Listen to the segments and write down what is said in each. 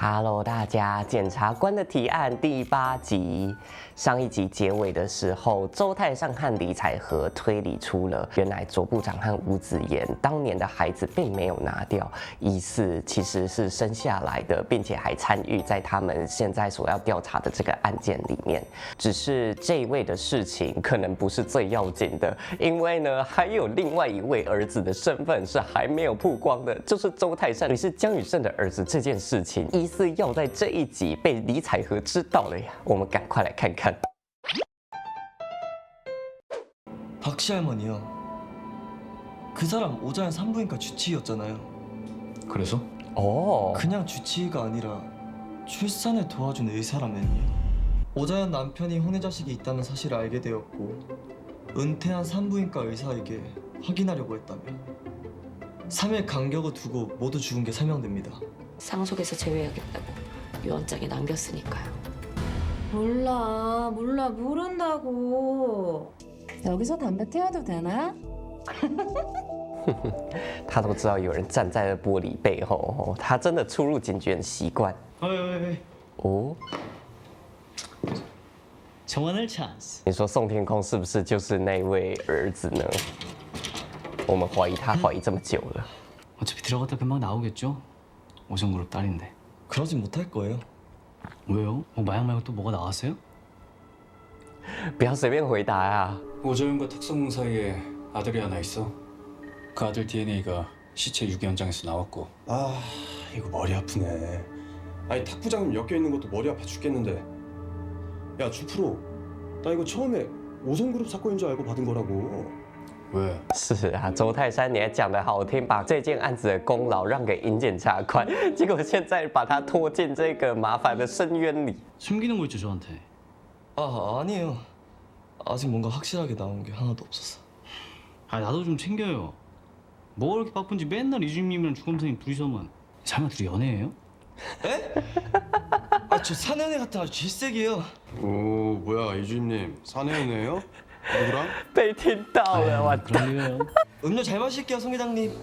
Hello，大家，检察官的提案第8集。上一集结尾的时候，周太上和李彩和推理出了，原来卓部长和吴子妍当年的孩子并没有拿掉，疑似其实是生下来的，并且还参与在他们现在所要调查的这个案件里面。只是这一位的事情可能不是最要紧的，因为呢，还有另外一位儿子的身份是还没有曝光的，就是周太上，你是江宇胜的儿子这件事情。疑似要在这一集被李彩和知道了呀，我们赶快来看看。 박씨 할머니요. 그 사람 오자연 산부인과 주치의였잖아요. 그래서? 그냥 주치의가 아니라 출산을 도와준 의사라면요. 오자연 남편이 혼외 자식이 있다는 사실을 알게 되었고 은퇴한 산부인과 의사에게 확인하려고 했다며 3일 간격을 두고 모두 죽은 게 설명됩니다. 상속에서 제외하겠다고 유언장에 남겼으니까요. 몰라 모른다고. 여기서 담배 태워도 되나? 他都知道有人站在了玻璃背后，他真的出入警局很习惯。哦， 정원을 찬스. 你说宋天空是不是就是那位儿子呢？我们怀疑他怀疑这么久了。 어차피 들어갔다 금방 나오겠죠? 오성그룹 딸인데. 그러진 못할 거예요. 왜요? 뭐 마약 말고 또 뭐가 나왔어요? 不要随便回答呀！ 오조윤과 특성공 사이에 아들이 하나 있어. 그 아들 DNA가 시체 유기 현장에서 나왔고. 아 이거 머리 아프네. 아니 탁 부장님 엮여 있는 것도 머리 아파 죽겠는데. 야 주프로, 나 이거 처음에 오성그룹 사건인 줄 알고 받은 거라고. 왜? 是啊，周泰山，你还讲得好听，把这件案子的功劳让给尹检察官，结果现在把他拖进这个麻烦的深渊里。 숨기는 거 있죠 저한테. 아니에요. 아직 뭔가 확실하게 나온 게 하나도 없어서. 아 나도 좀 챙겨요. 뭐가 그렇게 바쁜지 맨날 이주임님이랑 주검사님 둘이서만. 설마 둘이 연애해요? 에? 저 사내연애 같은 아주 질색이에요. 오 뭐야 이주임님 사내연애예요? 누구랑? 被听到了，我 그럴 리가요. 음료 잘 마실게요, 송 회장님.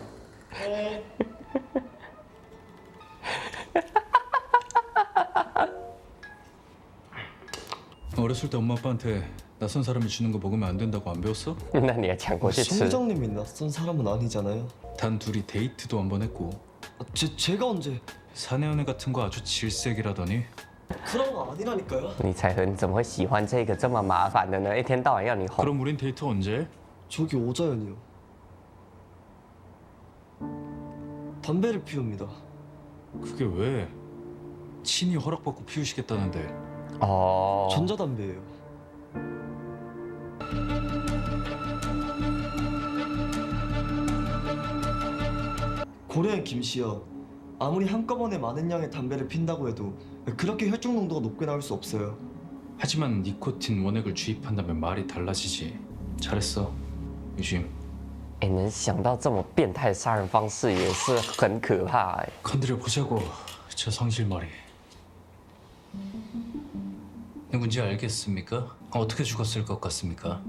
어렸을 때 엄마 아빠한테 낯선 사람이 주는 거 먹으면 안 된다고 안 배웠어? 那你还抢过去 송 吃？ 회장님이 낯선 사람은 아니잖아요. 단 둘이 데이트도 한 번 했고. 제가 언제 사내연애 같은 거 아주 질색이라더니. 그런 거 아니라니까요. 李彩和，你怎么会喜欢这个这么麻烦的呢？一天到晚要你哄。 그럼 우린 데이트 언제? 저기 오자연이요. 담배를 피웁니다. 그게 왜? 친히 허락받고 피우시겠다는데. 哦， 전자담배예요. 고려인 김 씨요. 아무리 한꺼번에 많은 양의 담배를 핀다고 해도 그렇게 혈중 농도가 높게 나올 수 없어요. 하지만 니코틴 원액을 주입한다면 말이 달라지지. 잘했어, 유심. 哎，能想到这么变态的杀人方式也是很可怕哎。 건드려 보자고. 저 성실머리. 누군지 알겠습니까? 어떻게 죽었을 것 같습니까?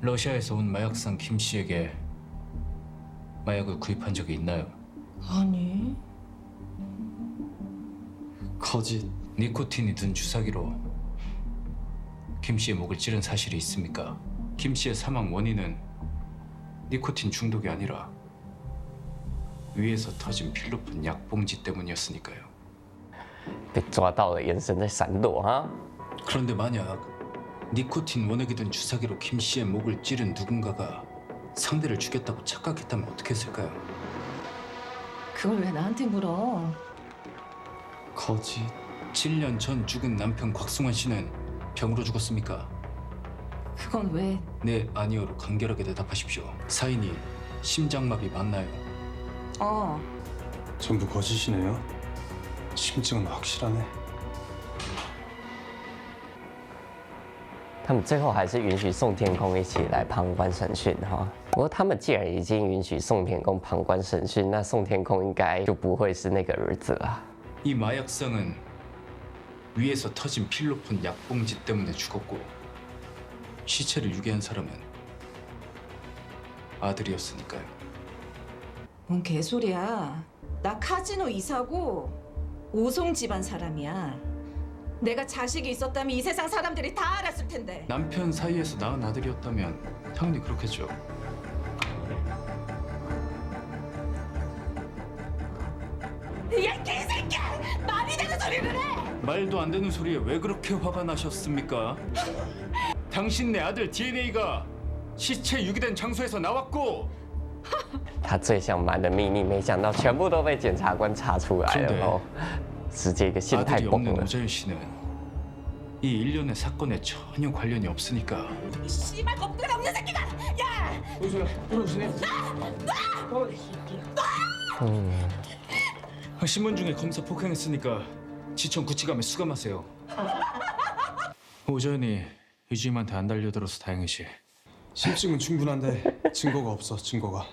러시아에서 온 마약상 김 씨에게 마약을 구입한 적이 있나요? 아니. 거짓. 니코틴이 든 주사기로 김 씨의 목을 찌른 사실이 있습니까? 김 씨의 사망 원인은 니코틴 중독이 아니라 위에서 터진 필로폰 약봉지 때문이었으니까요. 被抓到了，眼神在闪躲哈。 그런데 만약 니코틴 원액이 든 주사기로 김 씨의 목을 찌른 누군가가 상대를 죽였다고 착각했다면 어떻게 했을까요? 그걸 왜 나한테 물어? 거짓. 7년 전 죽은 남편 곽승환 씨는 병으로 죽었습니까? 그건 왜? 네, 아니요로 간결하게 대답하십시오. 사인이 심장마비 맞나요? 어. 전부 거짓이네요. 심증은 확실하네. 他们最后还是允许宋天空一起来旁观审讯哈。不过他们既然已经允许宋天空旁观审讯，那宋天空应该就不会是那个儿子了。 이 마약상은 위에서 터진 필로폰 약봉지 때문에 죽었고 시체를 유기한 사람은 아들이었으니까요. 뭔 개소리야. 나 카지노 이사고 오송 집안 사람이야. 내가 자식이 있었다면 이 세상 사람들이 다 알았을 텐데. 남편 사이에서 낳은 아들이었다면 당연히 그렇겠죠. 야 개새끼야! 말이 되는 소리를 해! 말도 안 되는 소리에 왜 그렇게 화가 나셨습니까? 당신 내 아들 DNA가 시체 유기된 장소에서 나왔고 他最想瞒的秘密，没想到全部都被检察官查出来了哦，直接一个心态 아들이 崩 없는 了。 오자유 씨는 이 일련의 사건에 전혀 관련이 없으니까. 이 씨발 겁들 없는 새끼가! 야! 신문 중에 검사 폭행했으니까 지청 구치감에 수감하세요. 오전이 유주임한테 안 달려들어서 다행이지. 심증은 충분한데 증거가 없어. 증거가.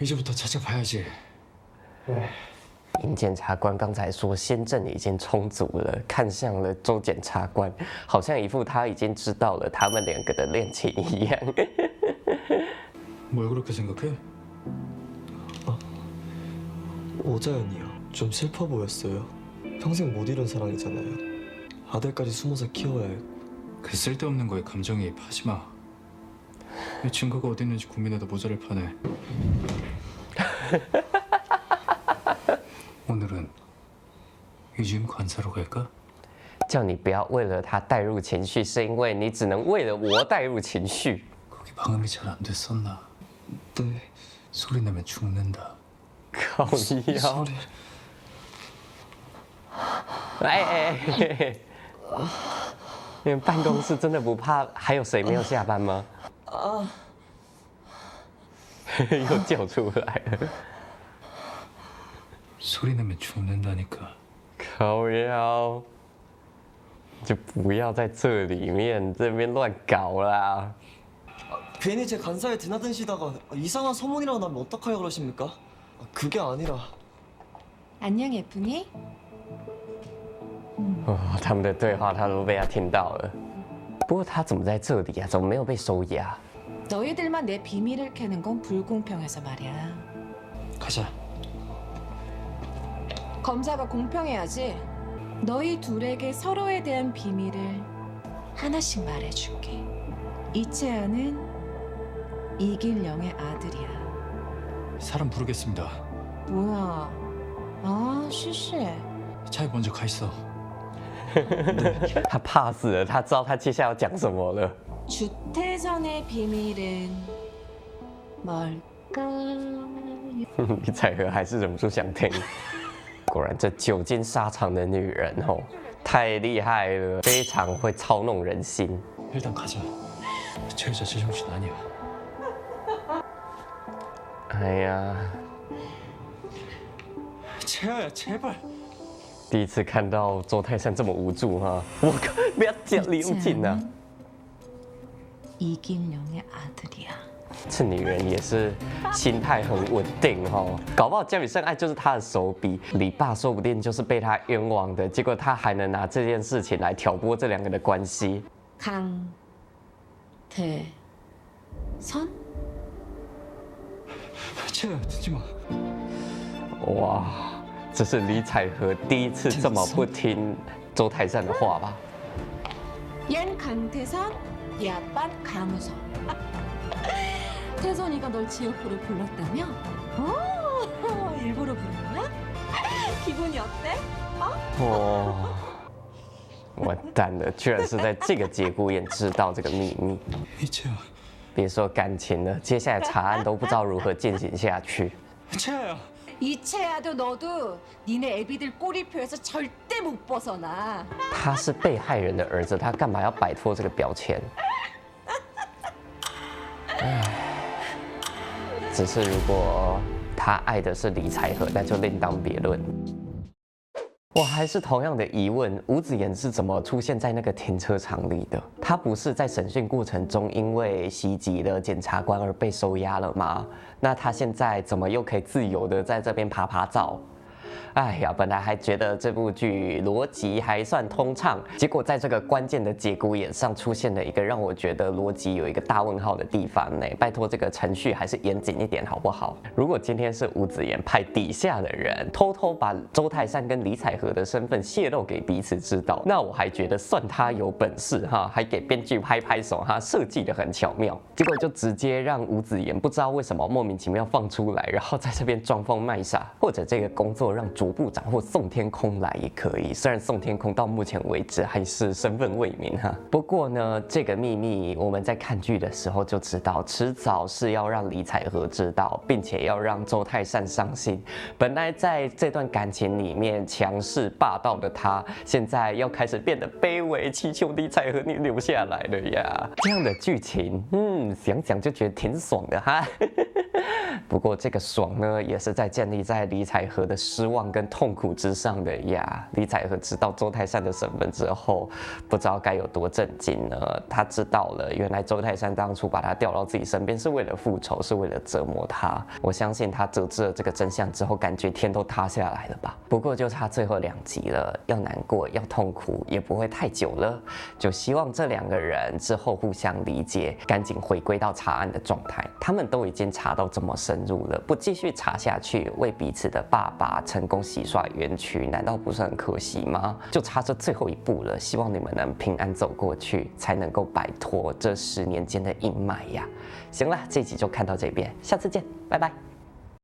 이제부터 찾아봐야지. 尹检察官刚才说先证已经充足了，看向了周检察官，好像一副他已经知道了他们两个的恋情一样。 뭘 그렇게 생각해? 오자연이요. 좀 슬퍼 보였어요. 평생 못 이룬 사랑이잖아요. 아들까지 숨어서 키워야 했고. 그 쓸데없는 거에 감정이입하지 마. 이 증거가 어디 있는지 고민해도 모자랄 판에. 오늘은 유주임 관사로 갈까? 叫你不要为了他带入情绪，是因为你只能为了我带入情绪。 거기 방음이 잘 안 됐었나? 네. 소리 내면 죽는다. 靠腰。 소리. 哎，你们办公室真的不怕还有谁没有下班吗？又叫出来了。 소리 내면 죽는다니까. 靠腰，就不要在这里面这边乱搞啦。 괜히 제 간사에 드나드시다가 이상한 소문이라고 나면 어떡하려 그러십니까? 그게 아니라 安녕 예쁘니? 哦，他们的对话他都被他听到了。不过他怎么在这里啊？怎么没有被收押？ 너희들만 내 비밀을 캐는 건 불공평해서 말이야. 가자. 검사가 공평해야지. 너희 둘에게 서로에 대한 비밀을 하나씩 말해줄게. 이채아는 이길영의 아들이야. 사람 부르겠습니다. 뭐야? 아, 쉬쉬. 차에 먼저 가 있어. 他怕死了，他知道他接下来要讲什么了。 주태전의 비밀은 뭘까? 李彩和还是忍不住想听。果然，这久经沙场的女人哦，太厉害了，非常会操弄人心。 일단 가자. 저 여자 제정신 아니야. 哎呀， 채아야 제발. 第一次看到周泰山这么无助哈！我靠，不要讲离用近啊！ 이길영의 아들이야. 这女人也是心态很稳定哈，搞不好江雨胜爱就是她的手笔，李爸说不定就是被他冤枉的，结果他还能拿这件事情来挑拨这两个的关系。 강태선? 채아야 듣지 마. 哇，这是李彩和第一次这么不听周泰山的话吧？ 얜 강태선, 이 아빤 강우선. 태선이가 널 지옥으로 불렀다며? 일부러 부른 거야? 기분이 어때? 哦，完蛋了，居然是在这个节骨眼知道这个秘密。 이채아. 别说感情了，接下来查案都不知道如何进行下去。 채아야. 이채아도 너도 니네 애비들 꼬리표에서 절대 못 벗어나. 他是被害人的儿子，他干嘛要摆脱这个标签？唉，只是如果他爱的是李彩和，那就另当别论。我还是同样的疑问，吴子妍是怎么出现在那个停车场里的？他不是在审讯过程中因为袭击了检察官而被收押了吗？那他现在怎么又可以自由的在这边爬爬照？哎呀，本来还觉得这部剧逻辑还算通畅，结果在这个关键的节骨眼上出现了一个让我觉得逻辑有一个大问号的地方呢。拜托，这个程序还是严谨一点好不好？如果今天是吴子言派底下的人偷偷把周泰山跟李彩和的身份泄露给彼此知道，那我还觉得算他有本事哈，还给编剧拍拍手哈，设计的很巧妙。结果就直接让吴子言不知道为什么莫名其妙放出来，然后在这边装疯卖傻，或者这个工作让卓部长或宋天空来也可以。虽然宋天空到目前为止还是身份未明哈，不过呢，这个秘密我们在看剧的时候就知道，迟早是要让李彩和知道，并且要让周泰善伤心。本来在这段感情里面强势霸道的他，现在要开始变得卑微，祈求李彩和你留下来了呀。这样的剧情，想想就觉得挺爽的哈。不过这个爽呢，也是在建立在李彩和的失望跟痛苦之上的呀。李彩和知道周泰山的身份之后，不知道该有多震惊呢。他知道了，原来周泰山当初把他调到自己身边是为了复仇，是为了折磨他。我相信他得知了这个真相之后，感觉天都塌下来了吧。不过就差最后2集了，要难过要痛苦也不会太久了。就希望这2个人之后互相理解，赶紧回归到查案的状态。他们都已经查到这么深入了，不继续查下去，为彼此的爸爸成功洗刷冤屈，难道不是很可惜吗？就差这最后一步了，希望你们能平安走过去，才能够摆脱这10年间的阴霾呀。行了，这集就看到这边，下次见，拜拜。